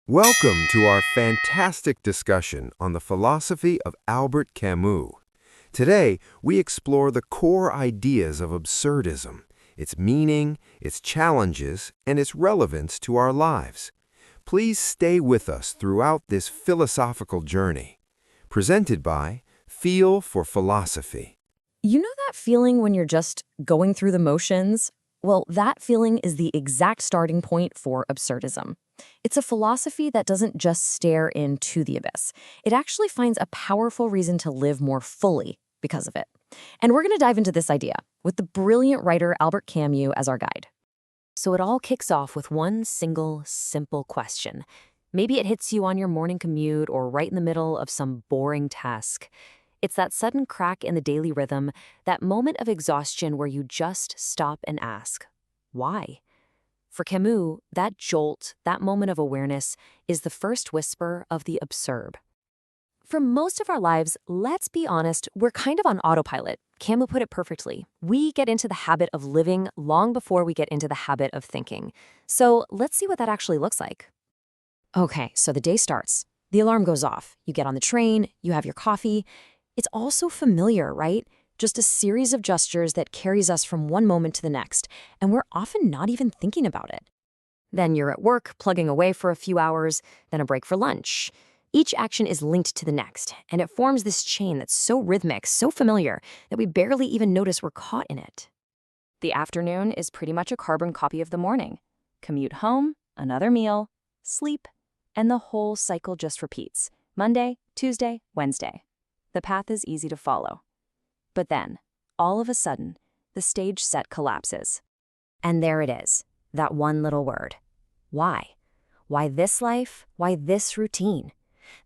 Welcome to our fantastic discussion on the philosophy of Albert Camus. Today, we explore the core ideas of absurdism, its meaning, its challenges, and its relevance to our lives. Please stay with us throughout this philosophical journey. Presented by Feel for Philosophy. You know that feeling when you're just going through the motions? Well, that feeling is the exact starting point for absurdism. It's a philosophy that doesn't just stare into the abyss. It actually finds a powerful reason to live more fully because of it. And we're going to dive into this idea with the brilliant writer Albert Camus as our guide. So it all kicks off with one single, simple question. Maybe it hits you on your morning commute or right in the middle of some boring task. It's that sudden crack in the daily rhythm, that moment of exhaustion where you just stop and ask, why? For Camus, that jolt, that moment of awareness, is the first whisper of the absurd. For most of our lives, let's be honest, we're kind of on autopilot. Camus put it perfectly. We get into the habit of living long before we get into the habit of thinking. So let's see what that actually looks like. Okay, so the day starts. The alarm goes off. You get on the train, you have your coffee. It's all so familiar, right? Just a series of gestures that carries us from one moment to the next, and we're often not even thinking about it. Then you're at work, plugging away for a few hours, then a break for lunch. Each action is linked to the next, and it forms this chain that's so rhythmic, so familiar, that we barely even notice we're caught in it. The afternoon is pretty much a carbon copy of the morning. Commute home, another meal, sleep, and the whole cycle just repeats. Monday, Tuesday, Wednesday. The path is easy to follow. But then, all of a sudden, the stage set collapses. And there it is, that one little word. Why? Why this life? Why this routine?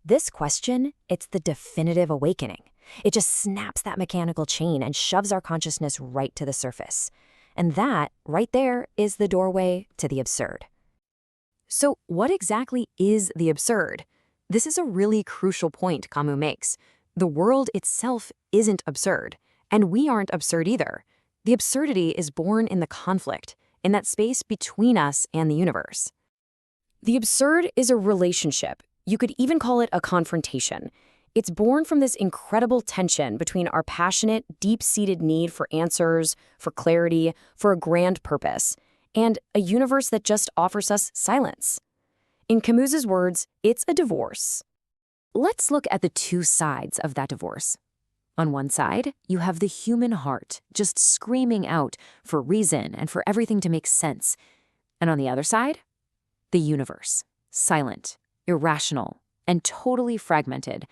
This question, it's the definitive awakening. It just snaps that mechanical chain and shoves our consciousness right to the surface. And that, right there, is the doorway to the absurd. So what exactly is the absurd? This is a really crucial point Camus makes. The world itself isn't absurd, and we aren't absurd either. The absurdity is born in the conflict, in that space between us and the universe. The absurd is a relationship. You could even call it a confrontation. It's born from this incredible tension between our passionate, deep-seated need for answers, for clarity, for a grand purpose, and a universe that just offers us silence. In Camus's words, it's a divorce. Let's look at the two sides of that divorce. On one side, you have the human heart just screaming out for reason and for everything to make sense. And on the other side, the universe, silent, irrational, and totally fragmented.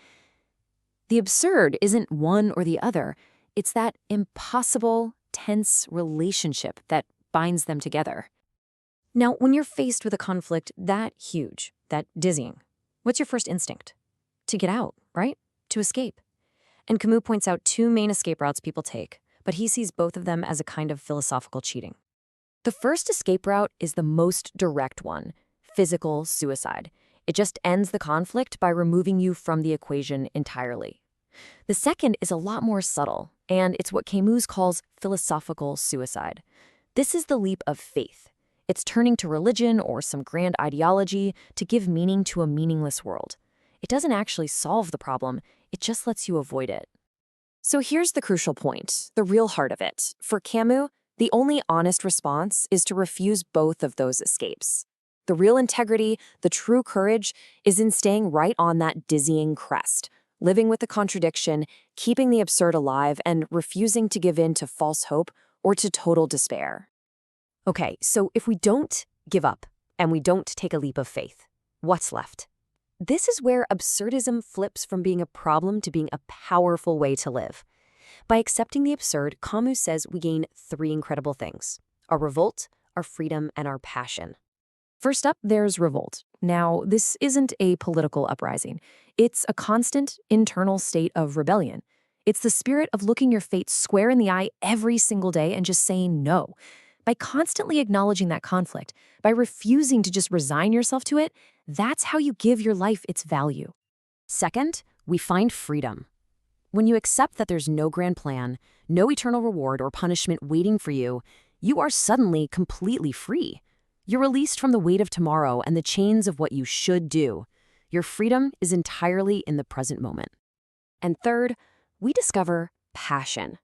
The absurd isn't one or the other. It's that impossible, tense relationship that binds them together. Now, when you're faced with a conflict that huge, that dizzying, what's your first instinct? To get out, right? To escape. And Camus points out two main escape routes people take, but he sees both of them as a kind of philosophical cheating. The first escape route is the most direct one, physical suicide. It just ends the conflict by removing you from the equation entirely. The second is a lot more subtle, and it's what Camus calls philosophical suicide. This is the leap of faith. It's turning to religion or some grand ideology to give meaning to a meaningless world. It doesn't actually solve the problem, it just lets you avoid it. So here's the crucial point, the real heart of it. For Camus, the only honest response is to refuse both of those escapes. The real integrity, the true courage, is in staying right on that dizzying crest, living with the contradiction, keeping the absurd alive, and refusing to give in to false hope or to total despair. Okay, so if we don't give up and we don't take a leap of faith, what's left? This is where absurdism flips from being a problem to being a powerful way to live. By accepting the absurd, Camus says we gain three incredible things: our revolt, our freedom, and our passion. First up, there's revolt. Now, this isn't a political uprising. It's a constant internal state of rebellion. It's the spirit of looking your fate square in the eye every single day and just saying no. By constantly acknowledging that conflict, by refusing to just resign yourself to it, that's how you give your life its value. Second, we find freedom. When you accept that there's no grand plan, no eternal reward or punishment waiting for you, you are suddenly completely free. You're released from the weight of tomorrow and the chains of what you should do. Your freedom is entirely in the present moment. And third, we discover passion.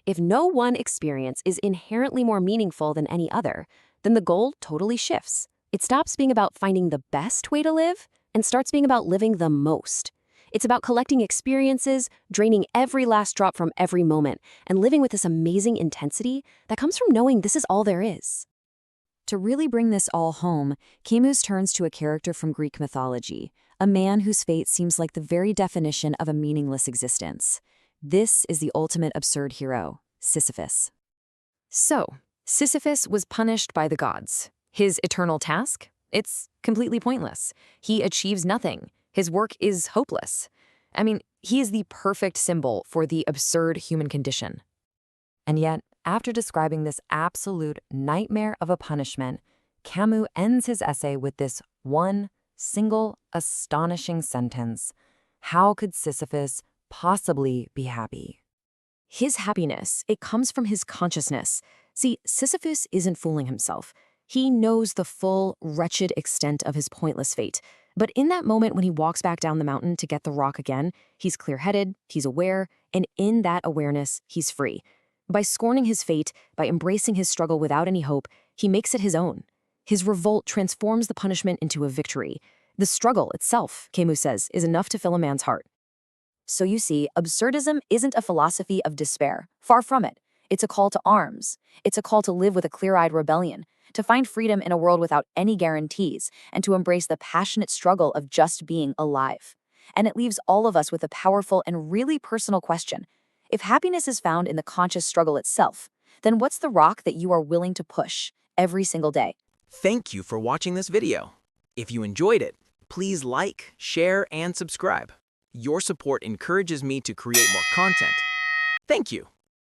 If no one experience is inherently more meaningful than any other, then the goal totally shifts. It stops being about finding the best way to live and starts being about living the most. It's about collecting experiences, draining every last drop from every moment, and living with this amazing intensity that comes from knowing this is all there is. To really bring this all home, Camus turns to a character from Greek mythology, a man whose fate seems like the very definition of a meaningless existence. This is the ultimate absurd hero, Sisyphus. So, Sisyphus was punished by the gods. His eternal task? It's completely pointless. He achieves nothing. His work is hopeless. I mean, he is the perfect symbol for the absurd human condition. And yet, after describing this absolute nightmare of a punishment, Camus ends his essay with this one single astonishing sentence. How could Sisyphus possibly be happy? His happiness, it comes from his consciousness. See, Sisyphus isn't fooling himself. He knows the full, wretched extent of his pointless fate. But in that moment when he walks back down the mountain to get the rock again, he's clear-headed, he's aware, and in that awareness, he's free. By scorning his fate, by embracing his struggle without any hope, he makes it his own. His revolt transforms the punishment into a victory. The struggle itself, Camus says, is enough to fill a man's heart. So you see, absurdism isn't a philosophy of despair. Far from it. It's a call to arms. It's a call to live with a clear-eyed rebellion, to find freedom in a world without any guarantees, and to embrace the passionate struggle of just being alive. And it leaves all of us with a powerful and really personal question. If happiness is found in the conscious struggle itself, then what's the rock that you are willing to push every single day? Thank you for watching this video. If you enjoyed it, please like, share, and subscribe. Your support encourages me to create more content. Thank you.